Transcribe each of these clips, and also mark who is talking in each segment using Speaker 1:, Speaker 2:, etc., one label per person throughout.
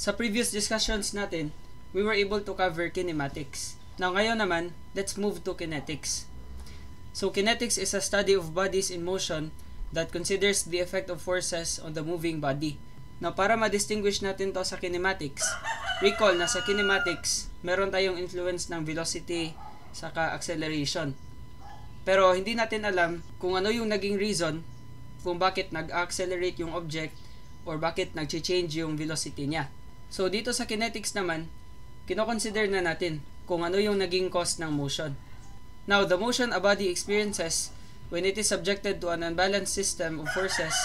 Speaker 1: Sa previous discussions natin, we were able to cover kinematics. Now ngayon naman, let's move to kinetics. So kinetics is a study of bodies in motion that considers the effect of forces on the moving body. Now para ma-distinguish natin to sa kinematics, recall na sa kinematics, meron tayong influence ng velocity saka acceleration. Pero hindi natin alam kung ano yung naging reason kung bakit nag-accelerate yung object or bakit nag-change yung velocity niya. So dito sa kinetics naman, kino-consider na natin kung ano yung naging cause ng motion. Now, the motion a body experiences when it is subjected to an unbalanced system of forces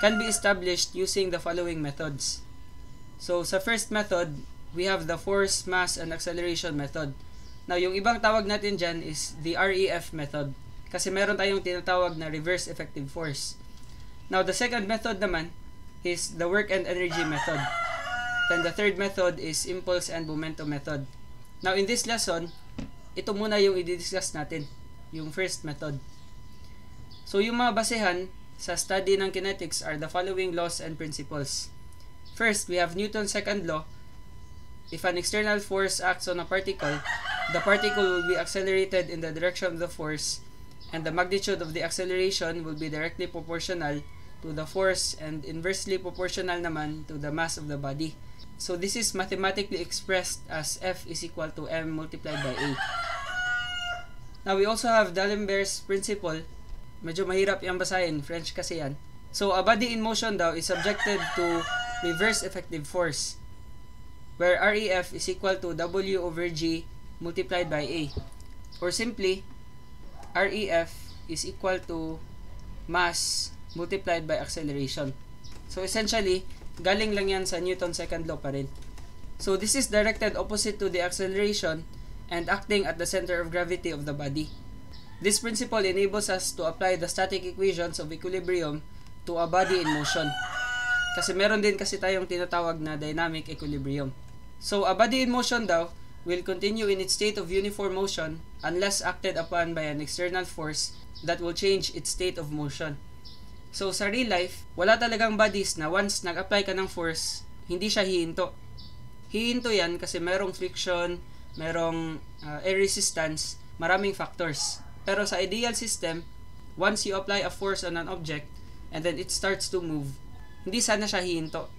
Speaker 1: can be established using the following methods. So sa first method, we have the force, mass, and acceleration method. Now, yung ibang tawag natin dyan is the REF method. Kasi meron tayong tinatawag na reverse effective force. Now, the second method naman is the work and energy method. Then the third method is impulse and momentum method. Now, in this lesson, ito muna yung i-discuss natin, yung first method. So, yung mga basehan sa study ng kinetics are the following laws and principles. First, we have Newton's second law. If an external force acts on a particle, the particle will be accelerated in the direction of the force, and the magnitude of the acceleration will be directly proportional to the force and inversely proportional naman to the mass of the body. So this is mathematically expressed as F is equal to M multiplied by A. Now we also have D'Alembert's principle. Medyo mahirap yung basahin, French kasi yan. So a body in motion daw is subjected to reverse effective force, where REF is equal to W over G multiplied by A. Or simply, REF is equal to mass multiplied by acceleration. So essentially, galing lang yan sa Newton's second law pa rin. So this is directed opposite to the acceleration and acting at the center of gravity of the body. This principle enables us to apply the static equations of equilibrium to a body in motion. Kasi meron din kasi tayong tinatawag na dynamic equilibrium. So a body in motion daw will continue in its state of uniform motion unless acted upon by an external force that will change its state of motion. So sa real life, wala talagang bodies na once nag-apply ka ng force, hindi siya hihinto. Hihinto yan kasi merong friction, merong air resistance, maraming factors. Pero sa ideal system, once you apply a force on an object and then it starts to move, hindi sana siya hihinto.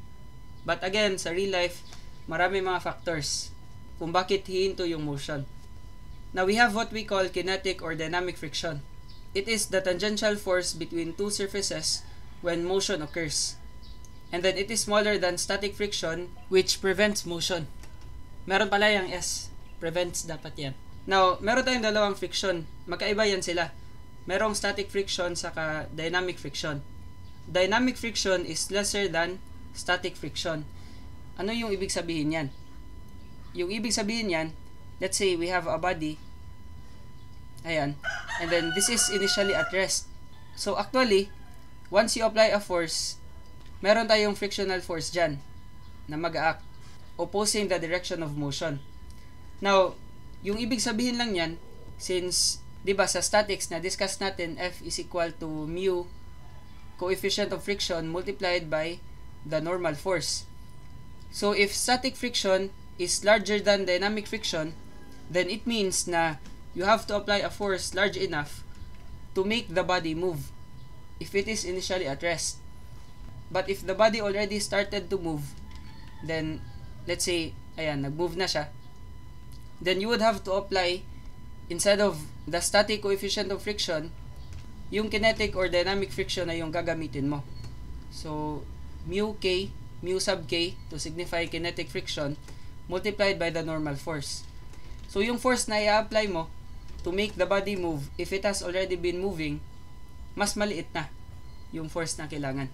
Speaker 1: But again, sa real life, maraming mga factors kung bakit hihinto yung motion. Now we have what we call kinetic or dynamic friction. It is the tangential force between two surfaces when motion occurs. And then it is smaller than static friction, which prevents motion. Meron pala yung S, prevents dapat yan. Now, meron tayong dalawang friction. Magkaiba yan sila. Merong static friction saka dynamic friction. Dynamic friction is lesser than static friction. Ano yung ibig sabihin yan? Yung ibig sabihin yan, let's say we have a body, ayan, and then this is initially at rest. So actually, once you apply a force, meron tayong frictional force dyan na mag-act, opposing the direction of motion. Now, yung ibig sabihin lang yan, since, di ba sa statics na discuss natin, F is equal to mu, coefficient of friction, multiplied by the normal force. So if static friction is larger than dynamic friction, then it means na you have to apply a force large enough to make the body move if it is initially at rest. But if the body already started to move, then let's say, ayan, nag-move na siya, then you would have to apply, instead of the static coefficient of friction, yung kinetic or dynamic friction na yung gagamitin mo. So, mu k, mu sub k to signify kinetic friction multiplied by the normal force. So yung force na i-apply mo to make the body move, if it has already been moving, mas maliit na yung force na kailangan.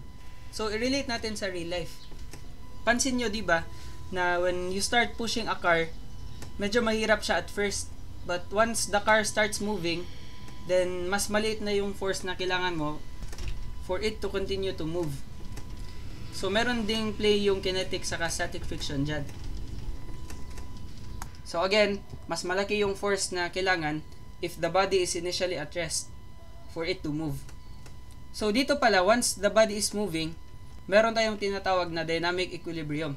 Speaker 1: So i-relate natin sa real life. Pansin nyo, di ba, na when you start pushing a car, medyo mahirap siya at first, but once the car starts moving, then mas maliit na yung force na kailangan mo for it to continue to move. So meron ding play yung kinetic saka static friction dyan. So again, mas malaki yung force na kailangan if the body is initially at rest for it to move. So dito pala, once the body is moving, meron tayong tinatawag na dynamic equilibrium.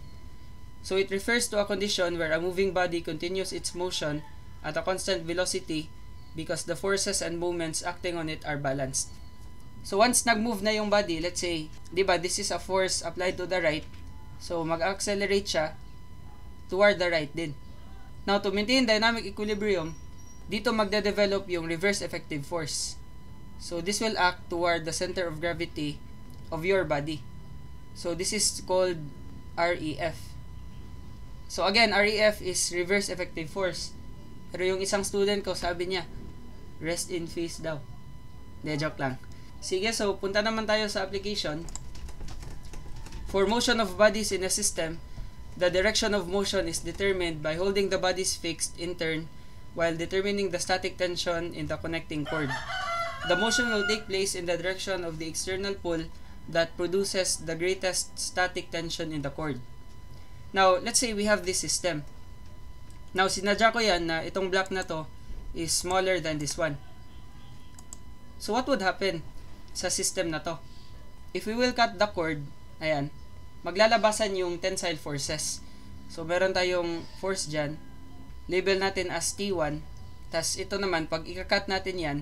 Speaker 1: So it refers to a condition where a moving body continues its motion at a constant velocity because the forces and moments acting on it are balanced. So once nag-move na yung body, let's say, di ba, this is a force applied to the right. So mag-accelerate siya toward the right din. Now to maintain dynamic equilibrium, dito magde-develop yung reverse effective force. So this will act toward the center of gravity of your body. So this is called REF. So again, REF is reverse effective force. Pero yung isang student ko, sabi niya, rest in peace daw. De, joke lang. Sige, so punta naman tayo sa application. For motion of bodies in a system, the direction of motion is determined by holding the bodies fixed in turn while determining the static tension in the connecting cord. The motion will take place in the direction of the external pull that produces the greatest static tension in the cord. Now, let's say we have this system. Now, sinadya ko yan na itong block na to is smaller than this one. So, what would happen sa system na to? If we will cut the cord, ayan, maglalabasan yung tensile forces. So, meron tayong force dyan. Label natin as T1. Tas ito naman, pag ikakat natin yan,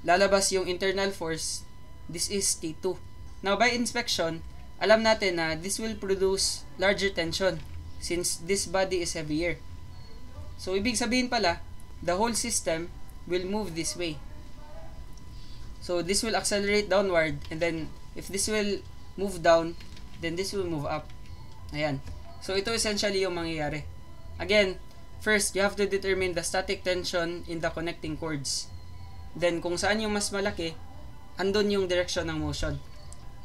Speaker 1: lalabas yung internal force. This is T2. Now, by inspection, alam natin na this will produce larger tension since this body is heavier. So, ibig sabihin pala, the whole system will move this way. So, this will accelerate downward and then if this will move down, then this will move up. Ayan. So, ito essentially yung mangyayari. Again, first, you have to determine the static tension in the connecting cords. Then, kung saan yung mas malaki, andun yung direction ng motion.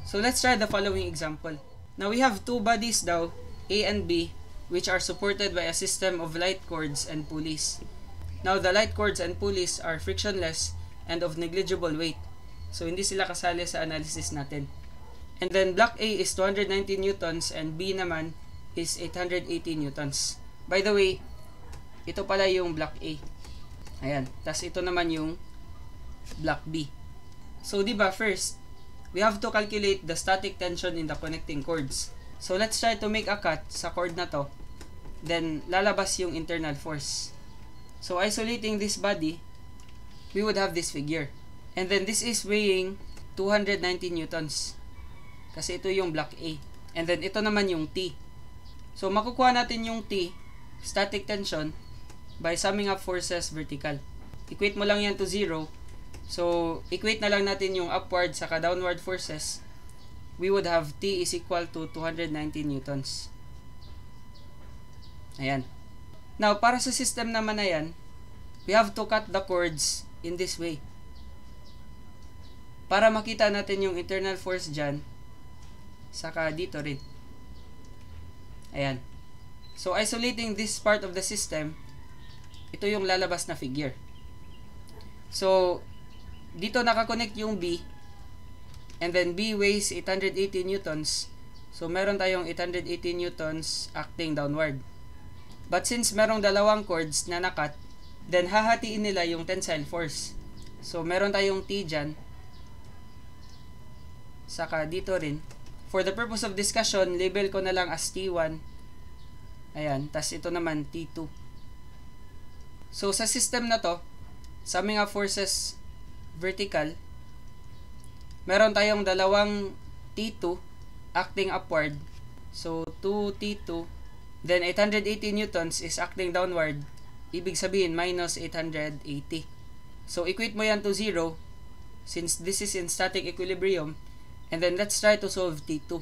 Speaker 1: So, let's try the following example. Now, we have two bodies daw, A and B, which are supported by a system of light cords and pulleys. Now, the light cords and pulleys are frictionless and of negligible weight. So, hindi sila kasali sa analysis natin. And then, block A is 290 newtons and B naman is 880 newtons. By the way, ito pala yung block A. Ayan. Tas ito naman yung block B. So, diba, first, we have to calculate the static tension in the connecting cords. So, let's try to make a cut sa cord na to. Then, lalabas yung internal force. So, isolating this body, we would have this figure. And then, this is weighing 290 newtons. Kasi ito yung block A. And then, ito naman yung T. So, makukuha natin yung T, static tension, by summing up forces vertical. Equate mo lang yan to 0. So, equate na lang natin yung upward saka downward forces. We would have T is equal to 290 newtons. Ayan. Now, para sa system naman na yan, we have to cut the cords in this way. Para makita natin yung internal force dyan, saka dito rin. Ayan. So, isolating this part of the system, ito yung lalabas na figure. So, dito nakakonect yung B, and then B weighs 880 newtons. So, meron tayong 880 newtons acting downward. But since merong dalawang cords na nakat, then hahatiin nila yung tensile force. So, meron tayong T dyan, saka dito rin. For the purpose of discussion, label ko na lang as T1. Ayan, tas ito naman T2. So, sa system na to, summing up forces vertical, meron tayong dalawang T2 acting upward. So, 2 T2, then 880 newtons is acting downward. Ibig sabihin, minus 880. So, equate mo yan to 0 since this is in static equilibrium. And then, let's try to solve T2.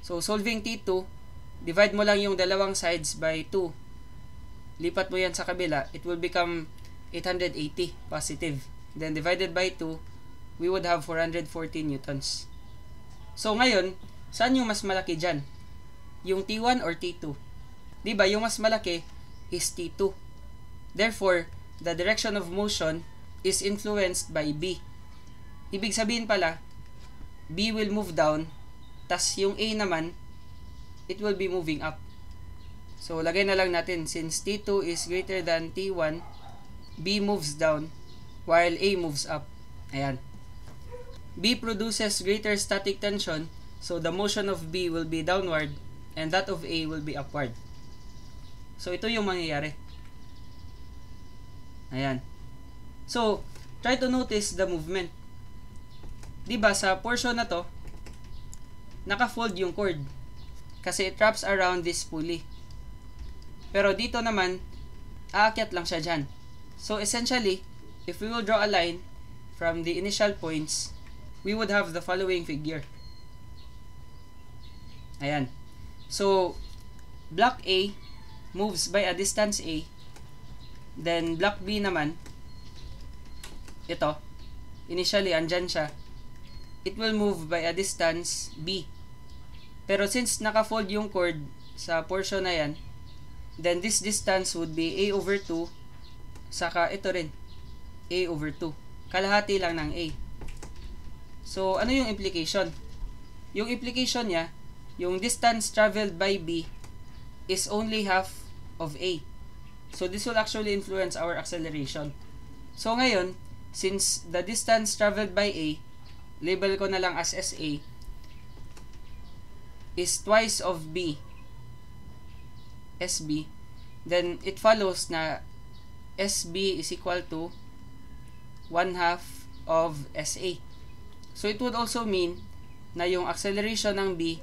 Speaker 1: So, solving T2, divide mo lang yung dalawang sides by 2. Lipat mo yan sa kabila, it will become 880 positive. Then, divided by 2, we would have 440 newtons. So, ngayon, saan yung mas malaki dyan? Yung T1 or T2? Diba, yung mas malaki is T2. Therefore, the direction of motion is influenced by B. Ibig sabihin pala, B will move down, tas yung A naman, it will be moving up. So, lagay na lang natin, since T2 is greater than T1, B moves down, while A moves up. Ayan. B produces greater static tension, so the motion of B will be downward, and that of A will be upward. So, ito yung mangyayari. Ayan. So, try to notice the movement. Diba, sa portion na to, naka-fold yung cord. Kasi it wraps around this pulley. Pero dito naman, aakyat lang siya dyan. So, essentially, if we will draw a line from the initial points, we would have the following figure. Ayan. So, block A moves by a distance A. Then, block B naman, ito, initially, andyan siya. It will move by a distance B. Pero since naka-fold yung cord sa portion na yan, then this distance would be A over 2, saka ito rin, A over 2. Kalahati lang ng A. So, ano yung implication? Yung implication niya, yung distance traveled by B is only half of A. So, this will actually influence our acceleration. So, ngayon, since the distance traveled by A, label ko na lang as SA, is twice of B, SB, then it follows na SB is equal to 1/2 of SA. So, it would also mean na yung acceleration ng B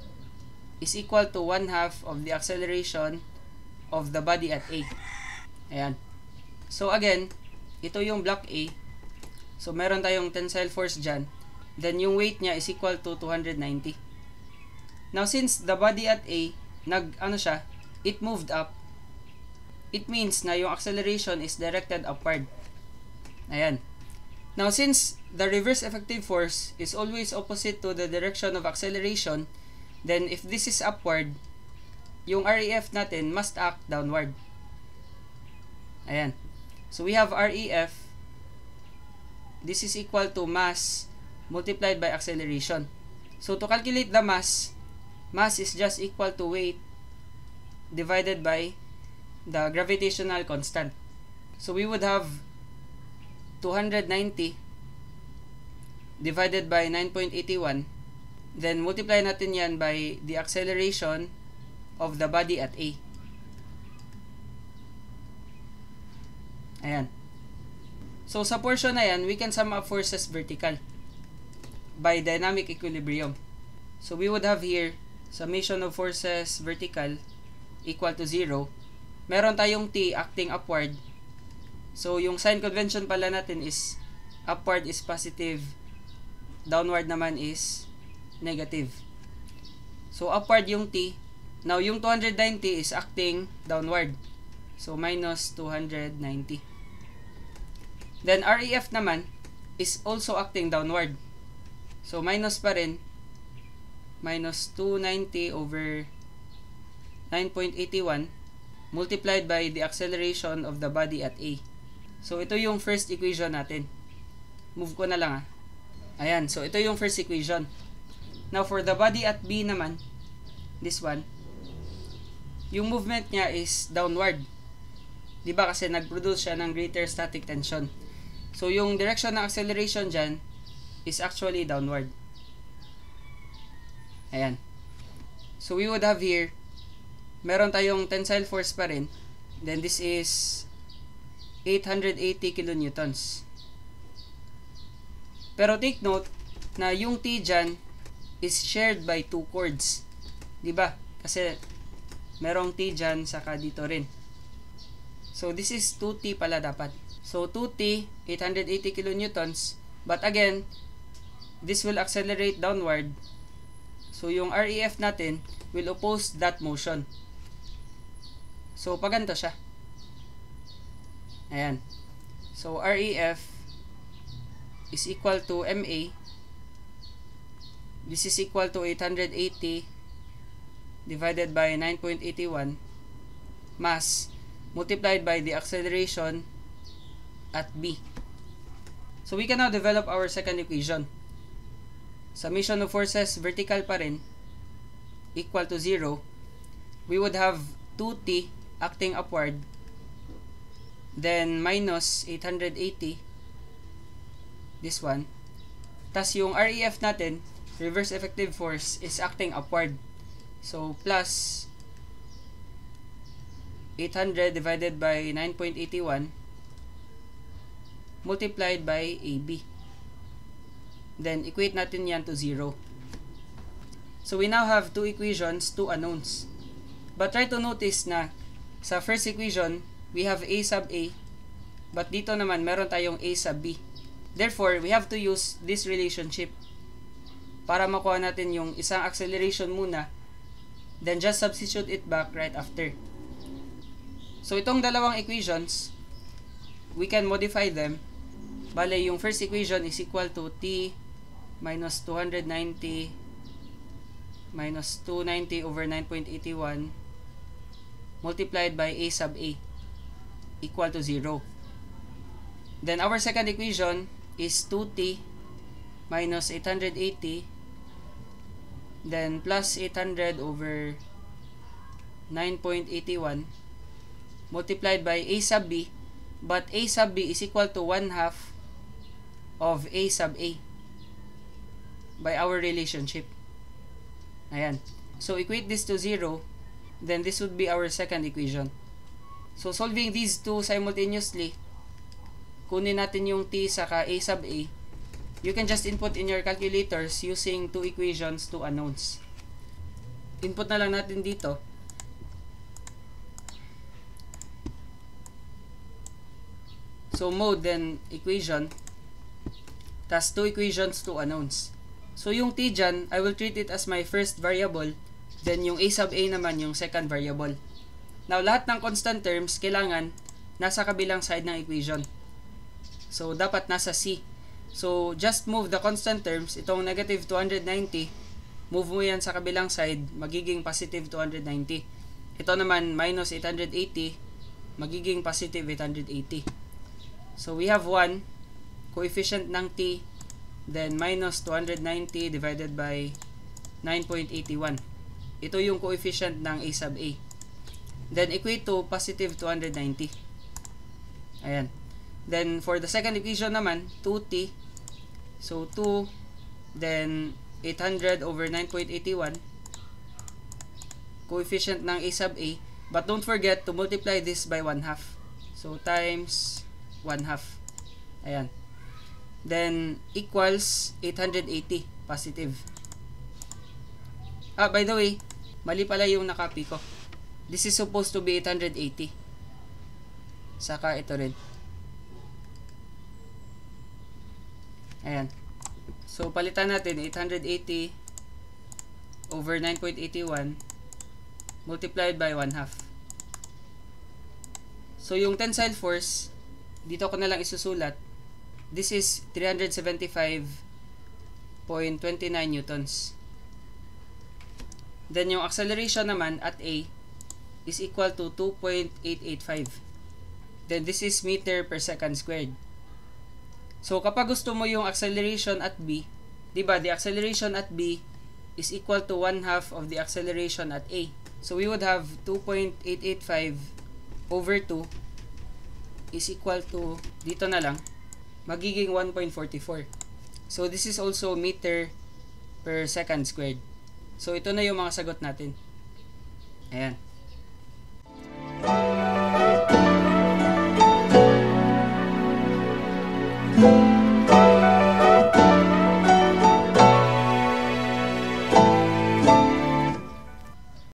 Speaker 1: is equal to 1/2 of the acceleration of the body at A. Ayan. So, again, ito yung block A. So, meron tayong tensile force dyan. Then, yung weight niya is equal to 290. Now, since the body at A, it moved up, it means na yung acceleration is directed upward. Ayan. Now, since the reverse effective force is always opposite to the direction of acceleration, then if this is upward, yung REF natin must act downward. Ayan. So, we have REF. This is equal to mass multiplied by acceleration. So, to calculate the mass is just equal to weight divided by the gravitational constant. So, we would have 290 divided by 9.81. Then, multiply natin yan by the acceleration of the body at A. Ayan. So, sa portion na yan, we can sum up forces vertical by dynamic equilibrium. So, we would have here summation of forces vertical equal to 0. Meron tayong T acting upward. So, yung sign convention pala natin is upward is positive, downward naman is negative. So, upward yung T. Now, yung 290 is acting downward. So, minus 290. Then, REF naman is also acting downward. So, minus pa rin. Minus 290 over 9.81 multiplied by the acceleration of the body at A. So, ito yung first equation natin. Move ko na lang Ayan. So, ito yung first equation. Now, for the body at B naman, this one, yung movement niya is downward. Diba kasi nag-produce siya ng greater static tension. So, yung direction ng acceleration dyan is actually downward. Ayan. So, we would have here, meron tayong tensile force pa rin. Then, this is 880 kilonewtons. Pero take note na yung T dyan is shared by two chords. Diba? Kasi merong T dyan saka dito rin. So, this is 2T pala dapat. So, 2T, 880 kilonewtons. But again, this will accelerate downward. So, yung REF natin will oppose that motion. So, paganto siya. Ayan. So, REF is equal to MA. This is equal to 880 divided by 9.81 mass multiplied by the acceleration at B. So, we can now develop our second equation. Summation of forces vertical pa rin equal to 0. We would have 2T acting upward, then minus 880, this one. Tas yung REF natin, reverse effective force, is acting upward. So, plus 800 divided by 9.81 multiplied by AB. Then, equate natin yan to 0. So, we now have two equations, two unknowns. But try to notice na sa first equation, we have A sub A. But dito naman, meron tayong A sub B. Therefore, we have to use this relationship para makuha natin yung isang acceleration muna, then just substitute it back right after. So, itong dalawang equations, we can modify them. Bale, yung first equation is equal to T minus 290 minus 290 over 9.81 multiplied by A sub A equal to 0. Then, our second equation is 2T minus 880 then plus 800 over 9.81 multiplied by A sub B, but A sub B is equal to 1/2 of A sub A by our relationship. Ayan. So, equate this to 0, then this would be our second equation. So, solving these two simultaneously, kunin natin yung T saka A sub A. You can just input in your calculators using two equations, two unknowns. Input na lang natin dito. So, mode, then equation. Tas two equations, two unknowns. So, yung T dyan, I will treat it as my first variable. Then, yung A sub A naman yung second variable. Now, lahat ng constant terms, kailangan nasa kabilang side ng equation. So, dapat nasa C. So, just move the constant terms. Itong negative 290, move mo yan sa kabilang side, magiging positive 290. Ito naman, minus 880, magiging positive 880. So, we have 1, coefficient ng T, then minus 290 divided by 9.81. Ito yung coefficient ng A sub A. Then, equate to positive 290. Ayan. Then, for the second equation naman, 2T. So, 2, then 800 over 9.81. Coefficient ng A sub A. But don't forget to multiply this by 1/2. So, times 1/2. Ayan. Then, equals 880. Positive. By the way, mali pala yung nakopy ko. This is supposed to be 880. Saka ito rin. Ayan. So, palitan natin 880 over 9.81 multiplied by 1/2. So, yung tensile force, dito ko na lang isusulat. This is 375.29 newtons. Then, yung acceleration naman at A is equal to 2.885. Then, this is meter per second squared. So, kapag gusto mo yung acceleration at B, diba, the acceleration at B is equal to 1/2 of the acceleration at A. So, we would have 2.885 over 2 is equal to, dito na lang, magiging 1.44. So, this is also meter per second squared. So, ito na yung mga sagot natin. Ayan. Thank you.